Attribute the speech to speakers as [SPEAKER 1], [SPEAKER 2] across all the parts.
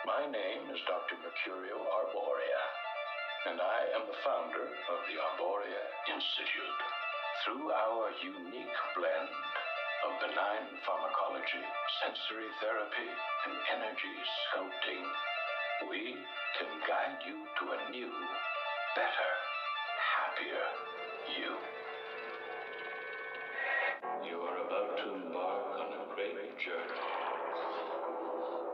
[SPEAKER 1] My name is Dr. Mercurio Arborea, and I am the founder of the Arborea Institute. Through our unique blend of benign pharmacology, sensory therapy, and energy sculpting, we can guide you to a new, better, happier you. You are about to embark on a great journey.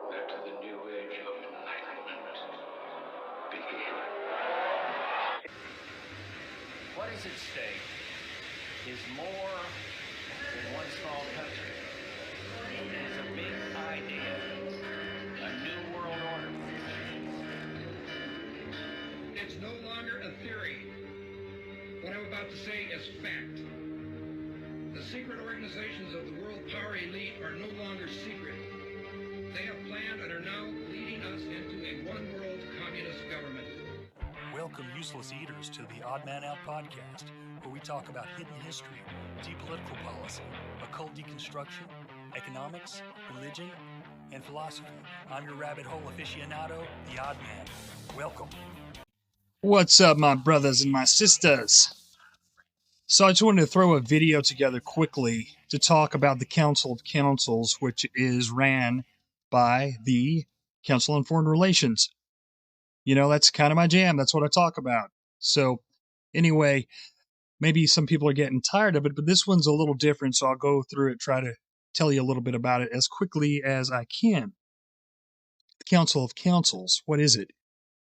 [SPEAKER 1] Let the new age of enlightenment begin.
[SPEAKER 2] What is at stake is more than one small country. It is a big idea, a new world order.
[SPEAKER 3] It's no longer a theory. What I'm about to say is fact. The secret organizations of the world power elite are no longer secret. They have planned and are now leading us into a one-world communist government.
[SPEAKER 4] Welcome, useless eaters, to the Oddman Out podcast, where we talk about hidden history, deep political policy, occult deconstruction, economics, religion, and philosophy. I'm your rabbit hole aficionado, the Oddman. Welcome. What's up, my brothers and my sisters? So I just wanted to throw a video together quickly to talk about the Council of Councils, which is ran by the Council on Foreign Relations. You know, that's kind of my jam. That's what I talk about. So anyway, maybe some people are getting tired of it, but this one's a little different, so I'll go through it, try to tell you a little bit about it as quickly as I can. The Council of Councils, what is it?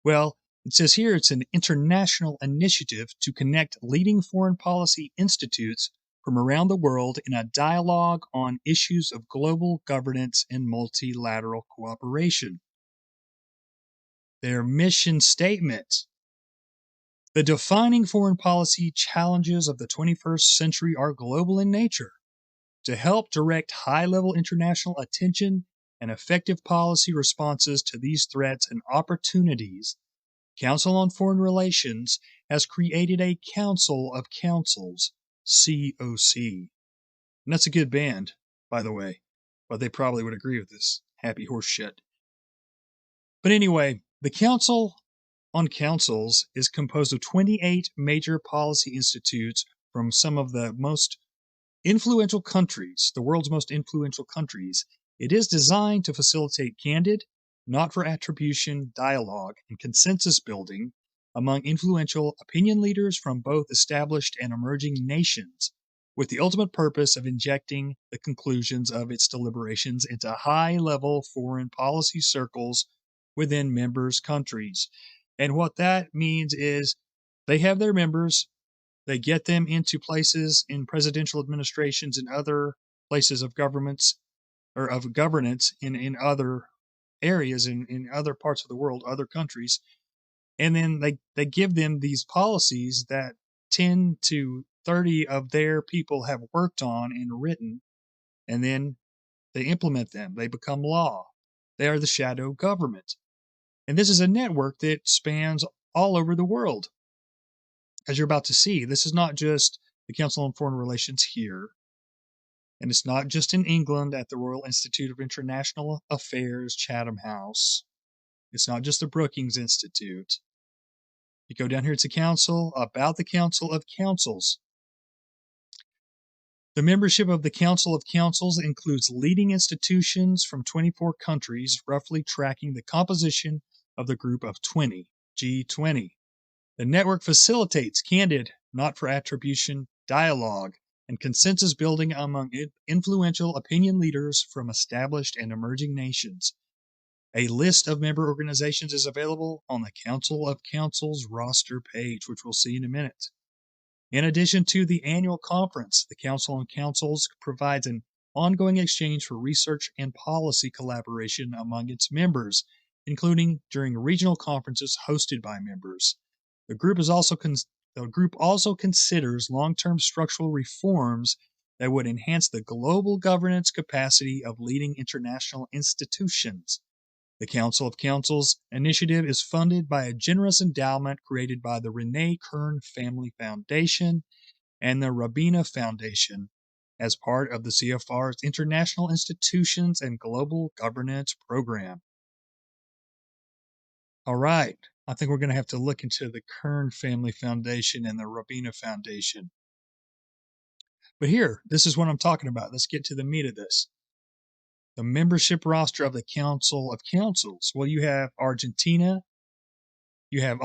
[SPEAKER 4] Well, it says here it's an international initiative to connect leading foreign policy institutes from around the world in a dialogue on issues of global governance and multilateral cooperation. Their mission statement: the defining foreign policy challenges of the 21st century are global in nature. To help direct high-level international attention and effective policy responses to these threats and opportunities, Council on Foreign Relations has created a Council of Councils, COC. And that's a good band, by the way, but they probably would agree with this happy horse shit. But anyway, the Council on Councils is composed of 28 major policy institutes from some of the most influential countries, the world's most influential countries. It is designed to facilitate candid, not for attribution dialogue and consensus building among influential opinion leaders from both established and emerging nations, with the ultimate purpose of injecting the conclusions of its deliberations into high-level foreign policy circles within members' countries. And what that means is they have their members, they get them into places in presidential administrations and other places of governments or of governance in other areas in other parts of the world, other countries, and then they give them these policies that 10 to 30 of their people have worked on and written, and then they implement them. They become law. They are the shadow government. And this is a network that spans all over the world. As you're about to see, this is not just the Council on Foreign Relations here, and it's not just in England at the Royal Institute of International Affairs, Chatham House. It's not just the Brookings Institute. You go down here, it's a council about the Council of Councils. The membership of the Council of Councils includes leading institutions from 24 countries, roughly tracking the composition of the group of 20, G20. The network facilitates candid, not for attribution, dialogue, and consensus building among influential opinion leaders from established and emerging nations. A list of member organizations is available on the Council of Councils roster page, which we'll see in a minute. In addition to the annual conference, the Council on Councils provides an ongoing exchange for research and policy collaboration among its members, including during regional conferences hosted by members. The group also considers long-term structural reforms that would enhance the global governance capacity of leading international institutions. The Council of Councils initiative is funded by a generous endowment created by the Renee Kern Family Foundation and the Rabina Foundation as part of the CFR's International Institutions and Global Governance Program. All right. I think we're going to have to look into the Kern Family Foundation and the Rabina Foundation. But here, this is what I'm talking about. Let's get to the meat of this. The membership roster of the Council of Councils. Well, you have Argentina, you have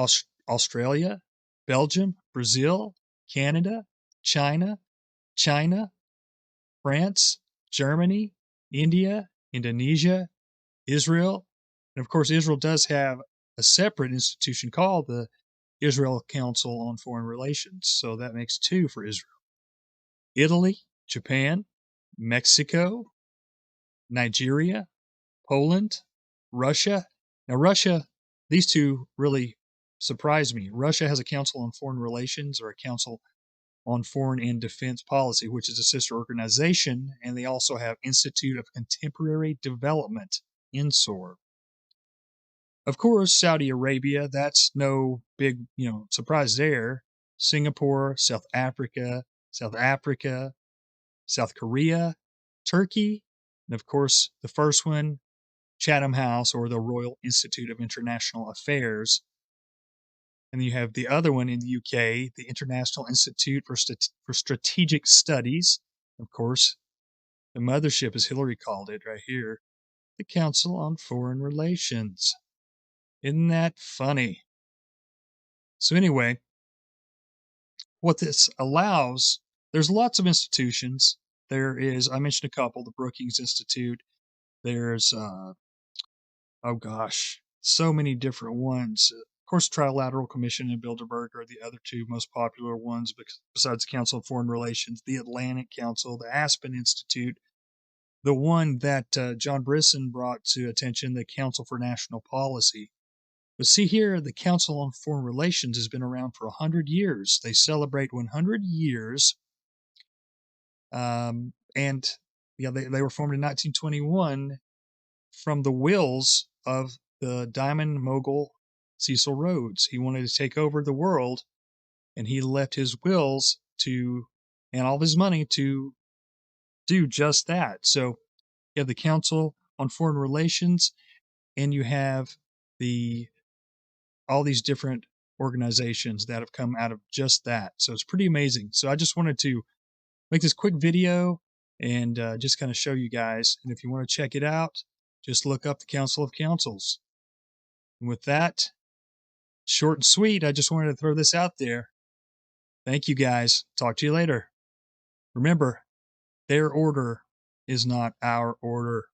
[SPEAKER 4] Australia, Belgium, Brazil, Canada, China, France, Germany, India, Indonesia, Israel. And of course, Israel does have a separate institution called the Israel Council on Foreign Relations. So that makes 2 for Israel. Italy, Japan, Mexico, Nigeria, Poland, Russia. Now, Russia, these 2 really surprised me. Russia has a Council on Foreign Relations, or a Council on Foreign and Defense Policy, which is a sister organization, and they also have Institute of Contemporary Development, INSOR. Of course, Saudi Arabia, that's no big, surprise there. Singapore, South Africa, South Korea, Turkey, and of course, the first one, Chatham House, or the Royal Institute of International Affairs. And then you have the other one in the UK, the International Institute for Strategic Studies. Of course, the mothership, as Hillary called it right here, the Council on Foreign Relations. Isn't that funny? So anyway, what this allows, there's lots of institutions. There is, I mentioned a couple, the Brookings Institute. There's, so many different ones. Of course, Trilateral Commission and Bilderberg are the other 2 most popular ones, besides the Council of Foreign Relations, the Atlantic Council, the Aspen Institute, the one that John Brisson brought to attention, the Council for National Policy. But see here, the Council on Foreign Relations has been around for 100 years. They celebrate 100 years. They were formed in 1921 from the wills of the diamond mogul Cecil Rhodes. He wanted to take over the world, and he left his wills and all of his money to do just that. So you have the Council on Foreign Relations, and you have all these different organizations that have come out of just that. So it's pretty amazing. So I just wanted to make this quick video and just kind of show you guys. And if you want to check it out, just look up the Council of Councils. And with that, short and sweet, I just wanted to throw this out there. Thank you guys. Talk to you later. Remember, their order is not our order.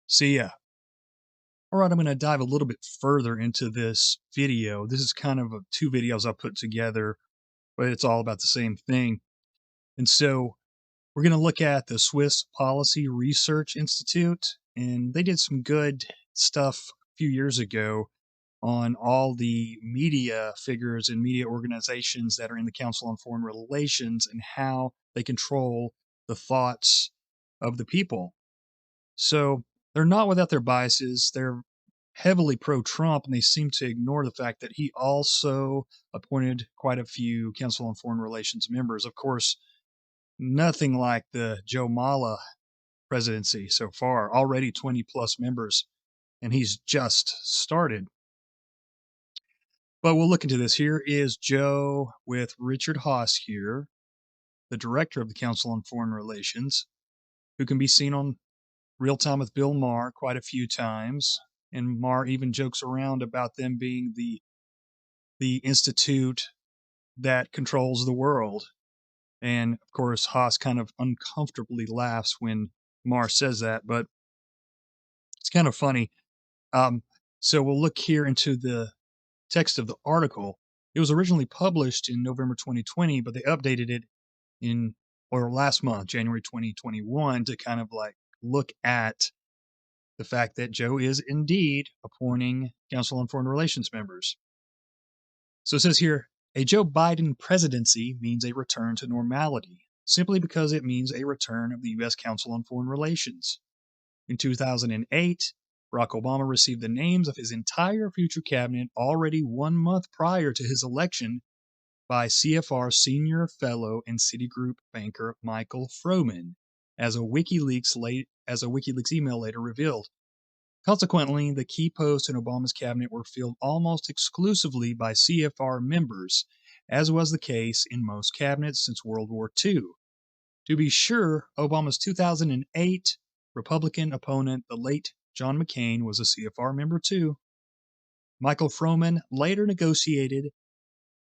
[SPEAKER 4] See ya. All right, I'm going to dive a little bit further into this video. This is kind of 2 videos I put together, but it's all about the same thing. And so we're going to look at the Swiss Policy Research Institute, and they did some good stuff a few years ago on all the media figures and media organizations that are in the Council on Foreign Relations and how they control the thoughts of the people. So they're not without their biases. They're heavily pro-Trump, and they seem to ignore the fact that he also appointed quite a few Council on Foreign Relations members. Of course, nothing like the Joe Mala presidency so far. Already 20-plus members, and he's just started. But we'll look into this. Here is Joe with Richard Haass here, the director of the Council on Foreign Relations, who can be seen on Real Time with Bill Maher quite a few times. And Maher even jokes around about them being the institute that controls the world. And of course, Haass kind of uncomfortably laughs when Maher says that, but it's kind of funny. So we'll look here into the text of the article. It was originally published in November 2020, but they updated it last month, January 2021, to kind of like look at the fact that Joe is indeed appointing Council on Foreign Relations members. So it says here, a Joe Biden presidency means a return to normality, simply because it means a return of the U.S. Council on Foreign Relations. In 2008, Barack Obama received the names of his entire future cabinet already 1 month prior to his election by CFR senior fellow and Citigroup banker Michael Froman, as a WikiLeaks email later revealed. Consequently, the key posts in Obama's cabinet were filled almost exclusively by CFR members, as was the case in most cabinets since World War II. To be sure, Obama's 2008 Republican opponent, the late John McCain, was a CFR member too. Michael Froman later negotiated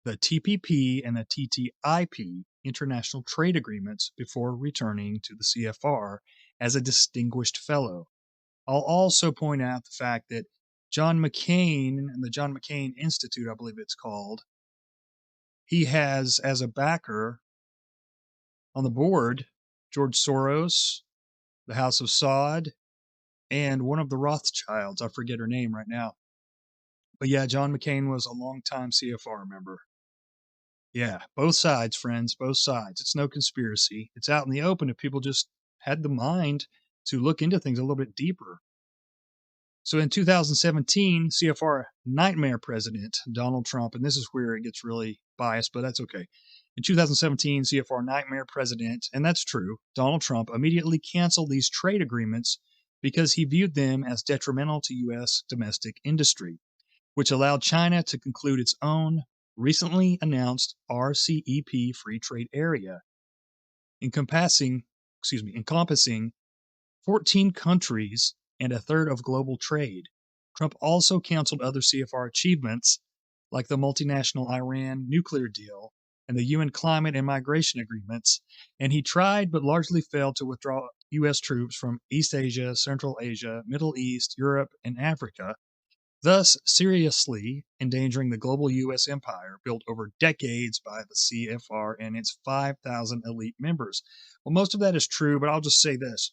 [SPEAKER 4] the TPP and the TTIP international trade agreements before returning to the CFR as a distinguished fellow. I'll also point out the fact that John McCain and the John McCain Institute, I believe it's called, he has as a backer on the board George Soros, the House of Saud, and one of the Rothschilds. I forget her name right now. But yeah, John McCain was a longtime CFR member. Yeah, both sides, friends, both sides. It's no conspiracy. It's out in the open if people just had the mind to look into things a little bit deeper. So in 2017, CFR nightmare president Donald Trump, and this is where it gets really biased, but that's okay. In 2017, CFR nightmare president, and that's true, Donald Trump immediately canceled these trade agreements because he viewed them as detrimental to U.S. domestic industry, which allowed China to conclude its own recently announced RCEP free trade area, encompassing 14 countries and a third of global trade. Trump also canceled other CFR achievements like the multinational Iran nuclear deal and the UN climate and migration agreements, and he tried but largely failed to withdraw U.S. troops from East Asia, Central Asia, Middle East, Europe, and Africa, thus seriously endangering the global U.S. empire built over decades by the CFR and its 5,000 elite members. Well, most of that is true, but I'll just say this.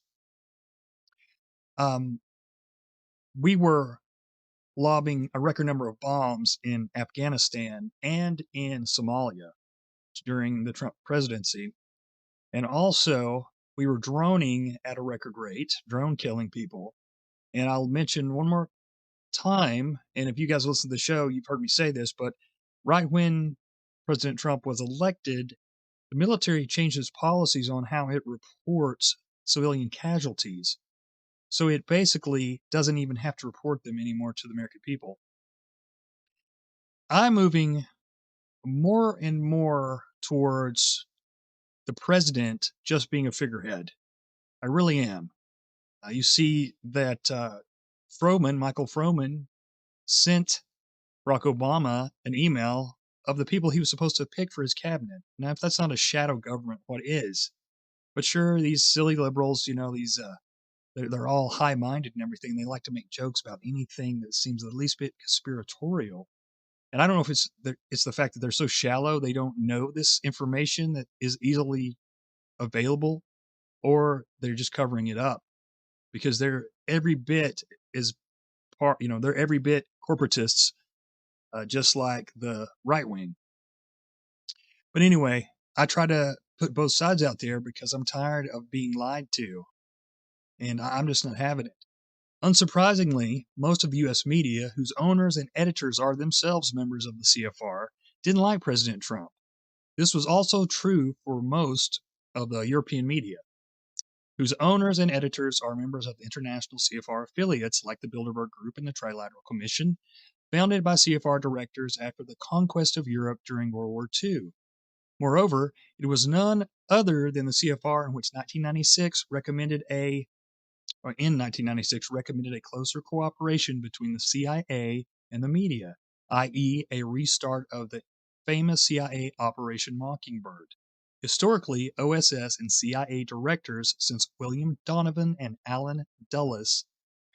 [SPEAKER 4] We were lobbing a record number of bombs in Afghanistan and in Somalia during the Trump presidency. And also, we were droning at a record rate, drone killing people. And I'll mention one more time, and if you guys listen to the show, you've heard me say this, but right when President Trump was elected, the military changed its policies on how it reports civilian casualties. So it basically doesn't even have to report them anymore to the American people. I'm moving more and more towards the president just being a figurehead. I really am. You see that Michael Froman, sent Barack Obama an email of the people he was supposed to pick for his cabinet. Now, if that's not a shadow government, what is? But sure, these silly liberals, these they're all high-minded and everything. They like to make jokes about anything that seems the least bit conspiratorial. And I don't know if it's the fact that they're so shallow they don't know this information that is easily available, or they're just covering it up because they're every bit they're every bit corporatists, just like the right wing. But anyway, I try to put both sides out there because I'm tired of being lied to, and I'm just not having it. Unsurprisingly, most of the U.S. media, whose owners and editors are themselves members of the CFR, didn't like President Trump. This was also true for most of the European media, whose owners and editors are members of the international CFR affiliates like the Bilderberg Group and the Trilateral Commission, founded by CFR directors after the conquest of Europe during World War II. Moreover, it was none other than the CFR in 1996 recommended a closer cooperation between the CIA and the media, i.e., a restart of the famous CIA Operation Mockingbird. Historically, OSS and CIA directors since William Donovan and Allen Dulles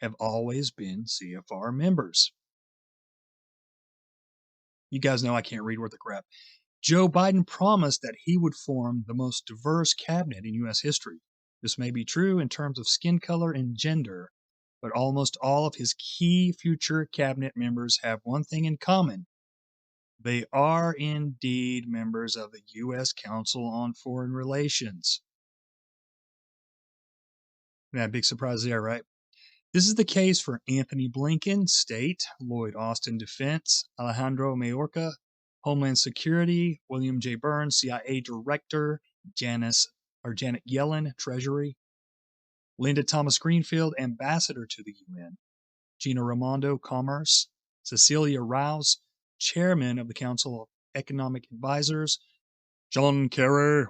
[SPEAKER 4] have always been CFR members. You guys know I can't read worth a crap. Joe Biden promised that he would form the most diverse cabinet in U.S. history. This may be true in terms of skin color and gender, but almost all of his key future cabinet members have one thing in common. They are indeed members of the U.S. Council on Foreign Relations. Yeah, big surprise there, right? This is the case for Anthony Blinken, State, Lloyd Austin, Defense, Alejandro Mayorkas, Homeland Security, William J. Burns, CIA Director, Janet Yellen, Treasury, Linda Thomas Greenfield, Ambassador to the UN, Gina Raimondo, Commerce, Cecilia Rouse, Chairman of the Council of Economic Advisors, John Kerry,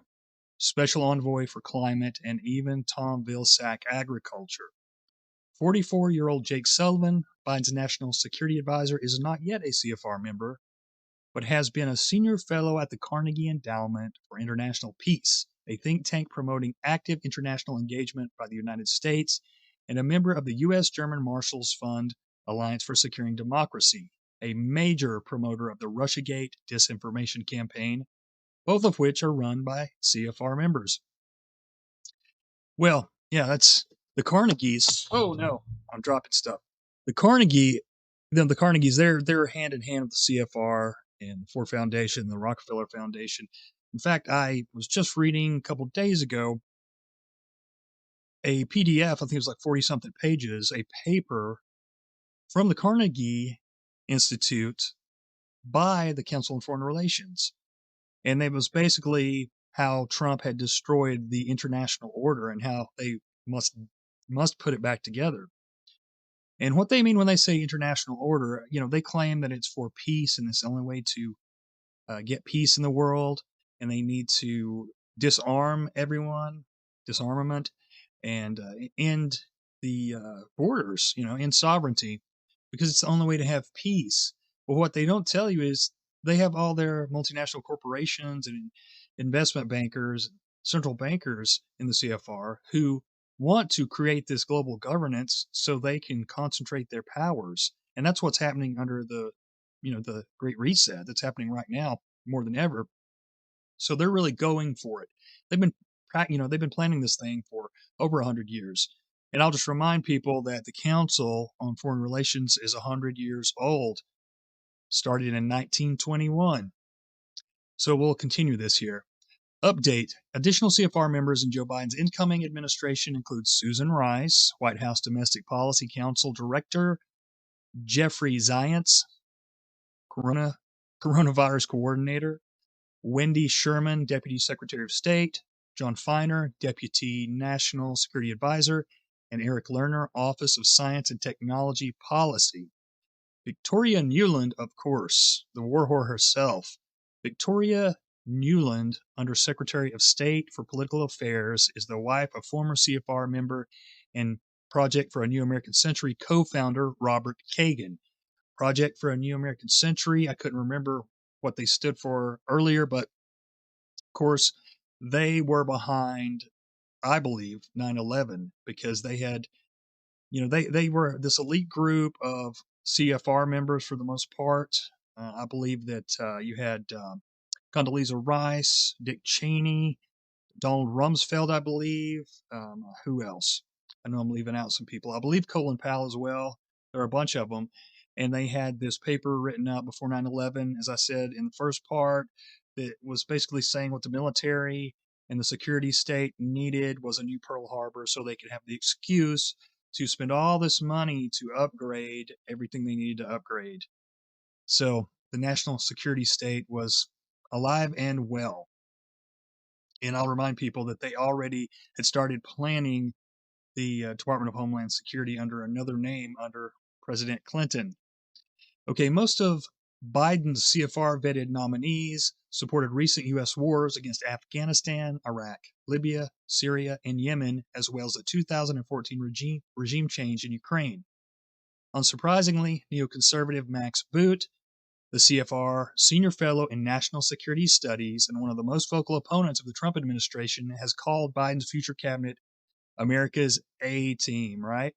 [SPEAKER 4] Special Envoy for Climate, and even Tom Vilsack, Agriculture. 44-year-old Jake Sullivan, Biden's National Security Advisor, is not yet a CFR member, but has been a senior fellow at the Carnegie Endowment for International Peace, a think tank promoting active international engagement by the United States, and a member of the U.S.-German Marshals Fund Alliance for Securing Democracy, a major promoter of the Russiagate disinformation campaign, both of which are run by CFR members. Well, yeah, that's the Carnegies. Oh no, I'm dropping stuff. The Carnegies, they're hand in hand with the CFR and the Ford Foundation, the Rockefeller Foundation. In fact, I was just reading a couple days ago a PDF, I think it was like 40-something pages, a paper from the Carnegie Institute by the Council on Foreign Relations. And it was basically how Trump had destroyed the international order and how they must put it back together. And what they mean when they say international order, they claim that it's for peace and it's the only way to get peace in the world. And they need to disarm everyone, disarmament, and end the borders, end sovereignty, because it's the only way to have peace. But what they don't tell you is they have all their multinational corporations and investment bankers, central bankers in the CFR who want to create this global governance so they can concentrate their powers. And that's what's happening under the Great Reset that's happening right now more than ever. So they're really going for it. They've been planning this thing for over 100 years. And I'll just remind people that the Council on Foreign Relations is 100 years old, started in 1921. So we'll continue this here. Update. Additional CFR members in Joe Biden's incoming administration include Susan Rice, White House Domestic Policy Council Director, Jeffrey Zients, Coronavirus Coordinator, Wendy Sherman, Deputy Secretary of State, John Feiner, Deputy National Security Advisor, and Eric Lerner, Office of Science and Technology Policy. Victoria Nuland, of course, the war whore herself. Victoria Nuland, Under Secretary of State for Political Affairs, is the wife of former CFR member and Project for a New American Century co-founder Robert Kagan. Project for a New American Century, I couldn't remember what they stood for earlier, but of course, they were behind, I believe, 9/11 because they had, they were this elite group of CFR members for the most part. I believe that you had Condoleezza Rice, Dick Cheney, Donald Rumsfeld, I believe. Who else? I know I'm leaving out some people. I believe Colin Powell as well. There are a bunch of them. And they had this paper written up before 9/11, as I said in the first part, that was basically saying what the military and the security state needed was a new Pearl Harbor so they could have the excuse to spend all this money to upgrade everything they needed to upgrade. So the national security state was alive and well. And I'll remind people that they already had started planning the Department of Homeland Security under another name under President Clinton. Okay, most of Biden's CFR vetted nominees supported recent U.S. wars against Afghanistan, Iraq, Libya, Syria, and Yemen, as well as the 2014 regime change in Ukraine. Unsurprisingly, neoconservative Max Boot, the CFR Senior Fellow in National Security Studies and one of the most vocal opponents of the Trump administration, has called Biden's future cabinet America's A-team, right?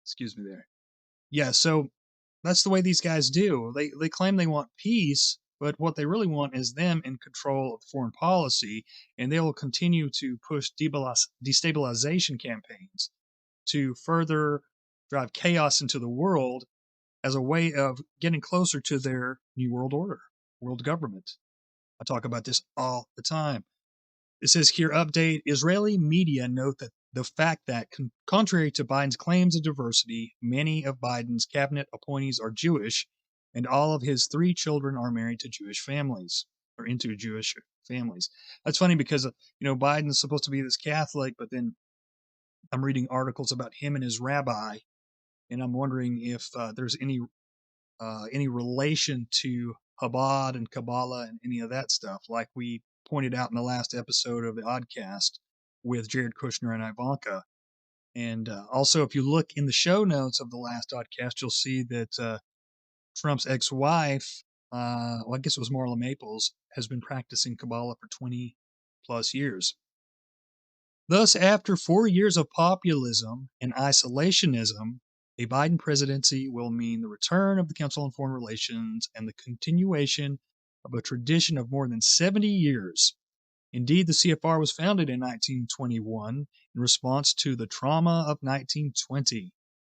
[SPEAKER 4] Excuse me there. Yeah, so that's the way these guys do. They claim they want peace, but what they really want is them in control of foreign policy, and they will continue to push destabilization campaigns to further drive chaos into the world as a way of getting closer to their new world order, world government. I talk about this all the time. It says here, update, Israeli media note that the fact that, contrary to Biden's claims of diversity, many of Biden's cabinet appointees are Jewish, and all of his 3 children are married to Jewish families, or into Jewish families. That's funny because, Biden's supposed to be this Catholic, but then I'm reading articles about him and his rabbi and I'm wondering if there's any relation to Chabad and Kabbalah and any of that stuff, like we pointed out in the last episode of the Oddcast with Jared Kushner and Ivanka. And also, if you look in the show notes of the last Oddcast, you'll see that Trump's ex-wife, well, I guess it was Marla Maples, has been practicing Kabbalah for 20 plus years. Thus, after 4 years of populism and isolationism, a Biden presidency will mean the return of the Council on Foreign Relations and the continuation of a tradition of more than 70 years. Indeed, the CFR was founded in 1921 in response to the trauma of 1920,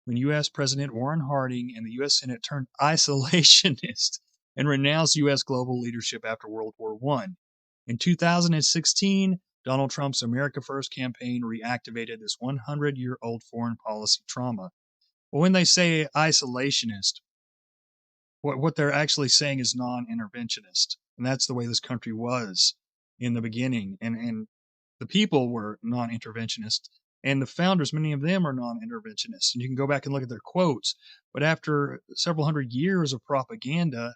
[SPEAKER 4] when U.S. President Warren Harding and the U.S. Senate turned isolationist and renounced U.S. global leadership after World War I. In 2016, Donald Trump's America First campaign reactivated this 100-year-old foreign policy trauma. But when they say isolationist, what they're actually saying is non-interventionist. And that's the way this country was in the beginning. And the people were non-interventionist. And the founders, many of them are non-interventionists. And you can go back and look at their quotes. But after several hundred years of propaganda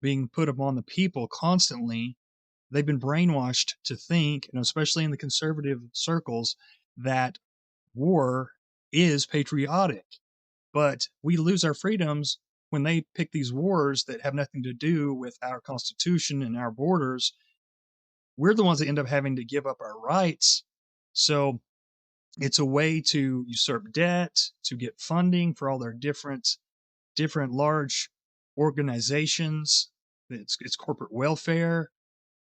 [SPEAKER 4] being put upon the people constantly, they've been brainwashed to think, and especially in the conservative circles, that war is patriotic. But we lose our freedoms when they pick these wars that have nothing to do with our Constitution and our borders. We're the ones that end up having to give up our rights. So it's a way to usurp debt, to get funding for all their different large organizations. It's corporate welfare,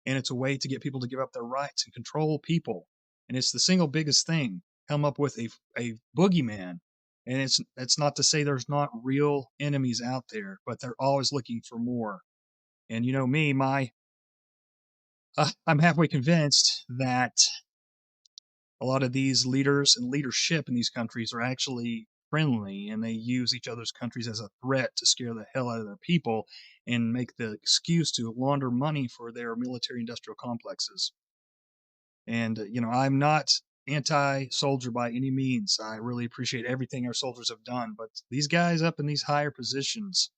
[SPEAKER 4] and it's a way to get people to give up their rights and control people. And it's the single biggest thing. Come up with a boogeyman. And it's not to say there's not real enemies out there, but they're always looking for more. And you know me, I'm halfway convinced that a lot of these leaders and leadership in these countries are actually friendly, and they use each other's countries as a threat to scare the hell out of their people and make the excuse to launder money for their military-industrial complexes. And, I'm not anti-soldier by any means. I really appreciate everything our soldiers have done. But these guys up in these higher positions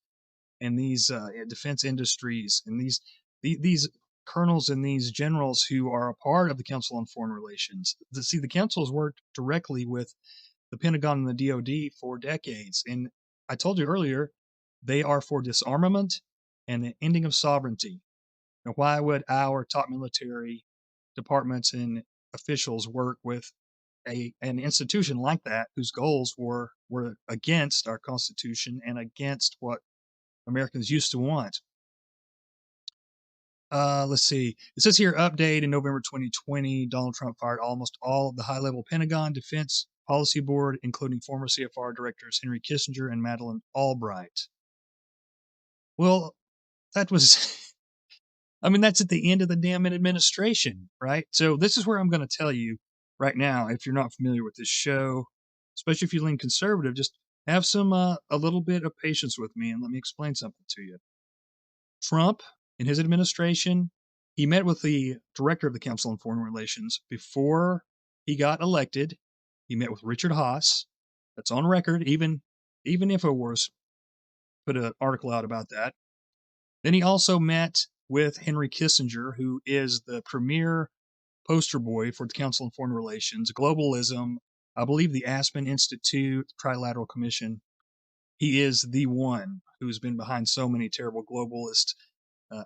[SPEAKER 4] and these defense industries and these colonels and these generals who are a part of the Council on Foreign Relations. The council has worked directly with the Pentagon and the DoD for decades. And I told you earlier, they are for disarmament and the ending of sovereignty. Now, why would our top military departments and officials work with an institution like that whose goals were against our Constitution and against what Americans used to want? Let's see. It says here, update in November 2020, Donald Trump fired almost all of the high-level Pentagon Defense Policy Board, including former CFR directors Henry Kissinger and Madeleine Albright. Well, that was... I mean, that's at the end of the damn administration, right? So this is where I'm going to tell you right now, if you're not familiar with this show, especially if you lean conservative, just have a little bit of patience with me and let me explain something to you. Trump, in his administration, he met with the director of the Council on Foreign Relations before he got elected. He met with Richard Haas. That's on record. Even InfoWars put an article out about that. Then he also met with Henry Kissinger, who is the premier poster boy for the Council on Foreign Relations, globalism, I believe the Aspen Institute, Trilateral Commission. He is the one who's been behind so many terrible globalist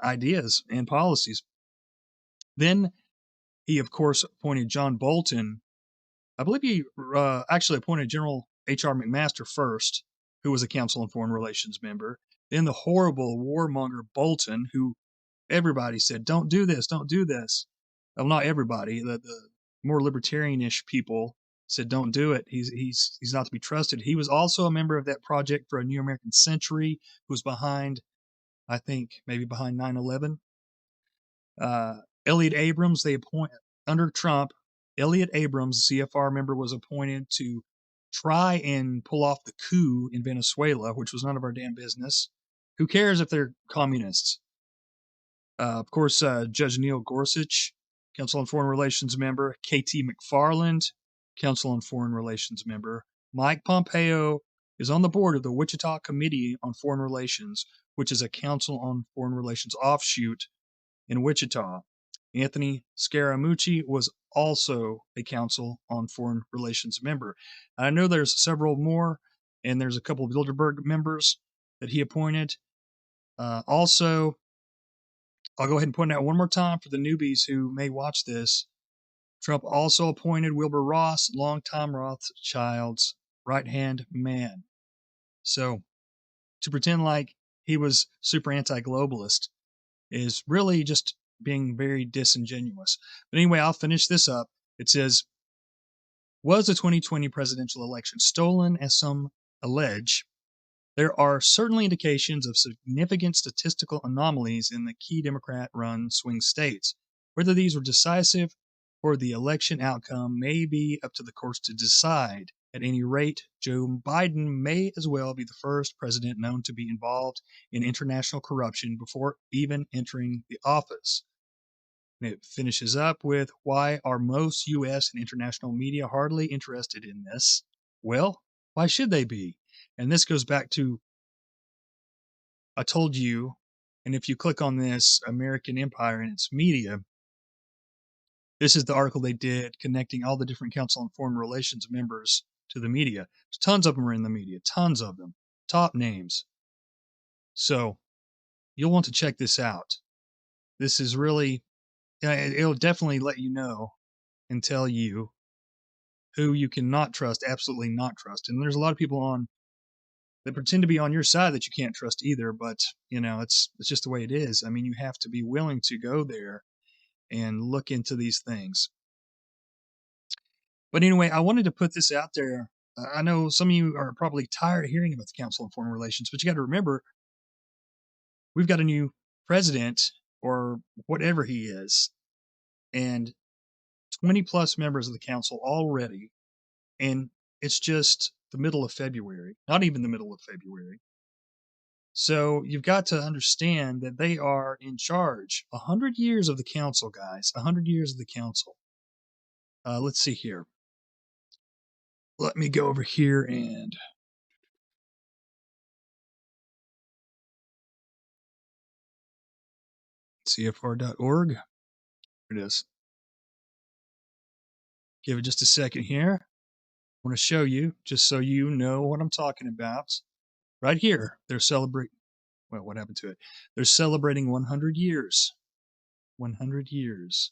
[SPEAKER 4] ideas and policies. Then he, of course, appointed John Bolton. I believe he actually appointed General H.R. McMaster first, who was a Council on Foreign Relations member. Then the horrible warmonger Bolton, who everybody said, don't do this, don't do this. Well, not everybody. The more libertarianish people said, don't do it. He's not to be trusted. He was also a member of that Project for a New American Century, who was behind, I think, maybe behind 9/11. Elliot Abrams, they appoint under Trump. Elliot Abrams, CFR member, was appointed to try and pull off the coup in Venezuela, which was none of our damn business. Who cares if they're communists? Of course, Judge Neil Gorsuch, Council on Foreign Relations member. K.T. McFarland, Council on Foreign Relations member. Mike Pompeo, is on the board of the Wichita Committee on Foreign Relations, which is a Council on Foreign Relations offshoot in Wichita. Anthony Scaramucci was also a Council on Foreign Relations member. I know there's several more, and there's a couple of Bilderberg members that he appointed. Also, I'll go ahead and point out one more time for the newbies who may watch this. Trump also appointed Wilbur Ross, longtime Rothschild's right-hand man. So, to pretend like he was super anti-globalist is really just being very disingenuous. But anyway, I'll finish this up. It says, was the 2020 presidential election stolen, as some allege? There are certainly indications of significant statistical anomalies in the key Democrat-run swing states. Whether these were decisive for the election outcome may be up to the courts to decide. At any rate, Joe Biden may as well be the first president known to be involved in international corruption before even entering the office. And it finishes up with, why are most U.S. and international media hardly interested in this? Well, why should they be? And this goes back to, I told you, and if you click on this, American Empire and its media, this is the article they did connecting all the different Council on Foreign Relations members to the media. Tons of them are in the media, tons of them, top names. So you'll want to check this out. This is really, it'll definitely let you know and tell you who you cannot trust, absolutely not trust. And there's a lot of people on that pretend to be on your side that you can't trust either, but it's just the way it is. I mean, you have to be willing to go there and look into these things. But anyway, I wanted to put this out there. I know some of you are probably tired of hearing about the Council on Foreign Relations, but you got to remember, we've got a new president, or whatever he is, and 20 plus members of the council already, and it's just the middle of February, not even the middle of February. So you've got to understand that they are in charge. 100 years of the council, guys. 100 years of the council. Let's see here. Let me go over here and CFR.org. Here it is. Give it just a second here. I want to show you, just so you know what I'm talking about. Right here, they're celebrating. Well, what happened to it? They're celebrating 100 years. 100 years.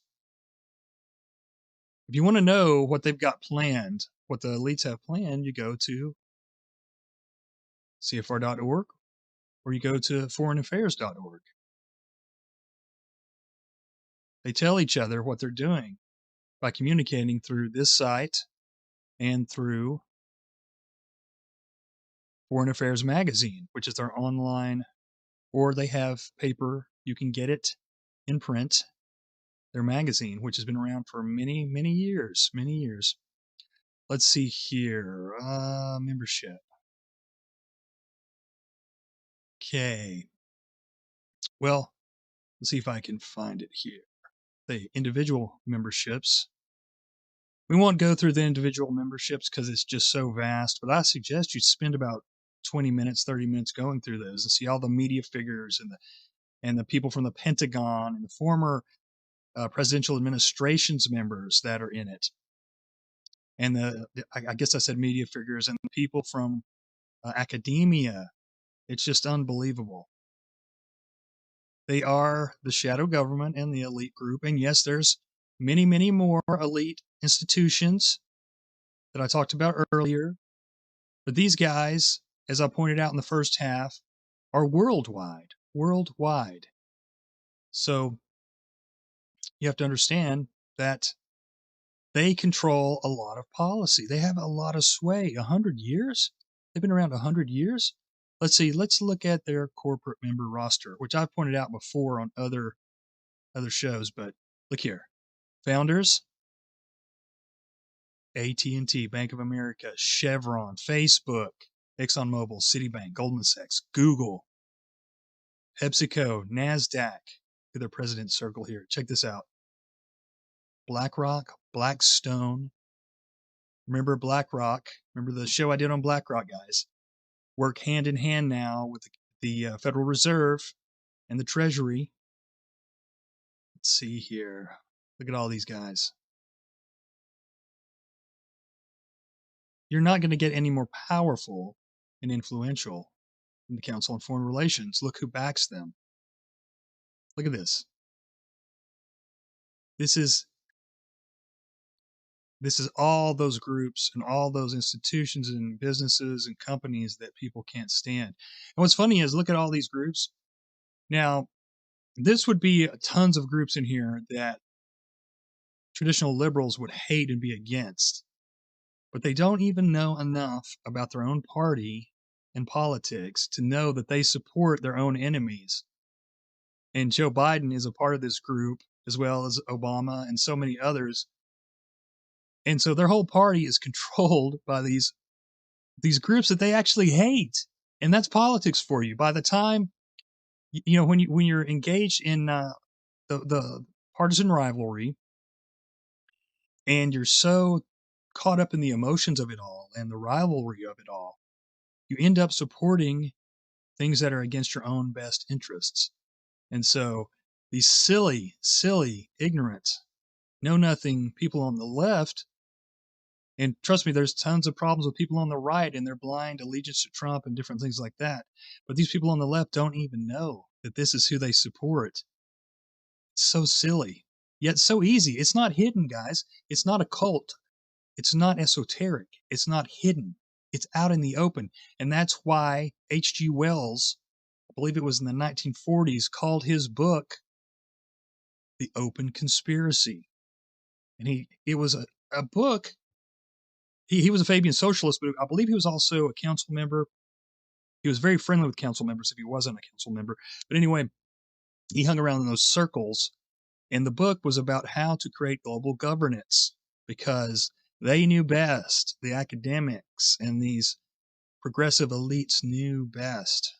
[SPEAKER 4] If you want to know what they've got planned, what the elites have planned, you go to CFR.org or you go to foreignaffairs.org. They tell each other what they're doing by communicating through this site and through Foreign Affairs Magazine, which is their online, or they have paper. You can get it in print. Their magazine, which has been around for many, many years, many years. Let's see here. Membership. Okay. Well, let's see if I can find it here. The individual memberships. We won't go through the individual memberships because it's just so vast, but I suggest you spend about 20 minutes, 30 minutes going through those and see all the media figures and the people from the Pentagon and the former presidential administration's members that are in it. And I guess I said media figures and the people from academia. It's just unbelievable. They are the shadow government and the elite group. And yes, there's many, many more elite institutions that I talked about earlier. But these guys, as I pointed out in the first half, are worldwide. Worldwide. So you have to understand that they control a lot of policy. They have a lot of sway. 100 years? They've been around 100 years? Let's see. Let's look at their corporate member roster, which I've pointed out before on other shows. But look here. Founders, AT&T, Bank of America, Chevron, Facebook, ExxonMobil, Citibank, Goldman Sachs, Google, PepsiCo, NASDAQ. Look at their president's circle here. Check this out. BlackRock, Blackstone. Remember BlackRock? Remember the show I did on BlackRock, guys? work hand in hand now with the Federal Reserve and the Treasury. Let's see here. Look at all these guys. You're not going to get any more powerful and influential than the Council on Foreign Relations. Look who backs them. Look at this. This is all those groups and all those institutions and businesses and companies that people can't stand. And what's funny is, look at all these groups. Now, this would be tons of groups in here that traditional liberals would hate and be against, but they don't even know enough about their own party and politics to know that they support their own enemies. And Joe Biden is a part of this group, as well as Obama and so many others. And so their whole party is controlled by these groups that they actually hate. And that's politics for you. By the time, when you're engaged in the partisan rivalry, and you're so caught up in the emotions of it all and the rivalry of it all, you end up supporting things that are against your own best interests. And so these silly, ignorant, know-nothing people on the left, and trust me, there's tons of problems with people on the right and their blind allegiance to Trump and different things like that. But these people on the left don't even know that this is who they support. It's so silly, yet so easy. It's not hidden, guys. It's not a cult. It's not esoteric. It's not hidden. It's out in the open. And that's why H.G. Wells, I believe it was in the 1940s, called his book The Open Conspiracy. And it was a book. He was a Fabian socialist, but I believe he was also a council member. He was very friendly with council members if he wasn't a council member. But anyway, he hung around in those circles. And the book was about how to create global governance, because they knew best. The academics and these progressive elites knew best.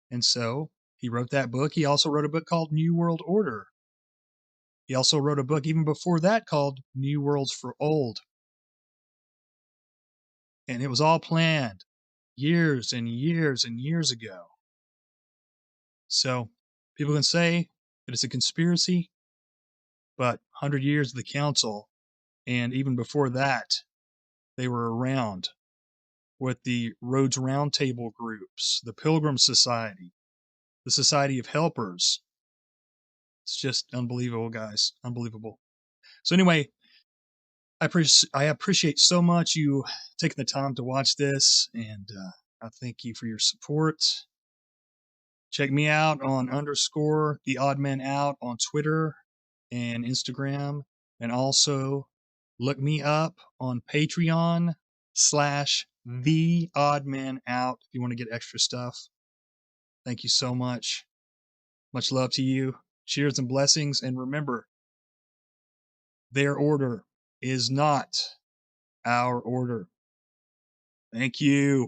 [SPEAKER 4] And so he wrote that book. He also wrote a book called New World Order. He also wrote a book even before that called New Worlds for Old. And it was all planned years and years and years ago. So people can say that it's a conspiracy, but 100 years of the council, and even before that, they were around with the Rhodes Roundtable groups, the Pilgrim Society, the Society of Helpers. It's just unbelievable, guys. Unbelievable. So anyway, I appreciate so much you taking the time to watch this, and I thank you for your support. Check me out on _the Oddman Out on Twitter and Instagram, and also look me up on Patreon /the Oddman Out if you want to get extra stuff. Thank you so much. Much love to you. Cheers and blessings, and remember, their order is not our order. Thank you.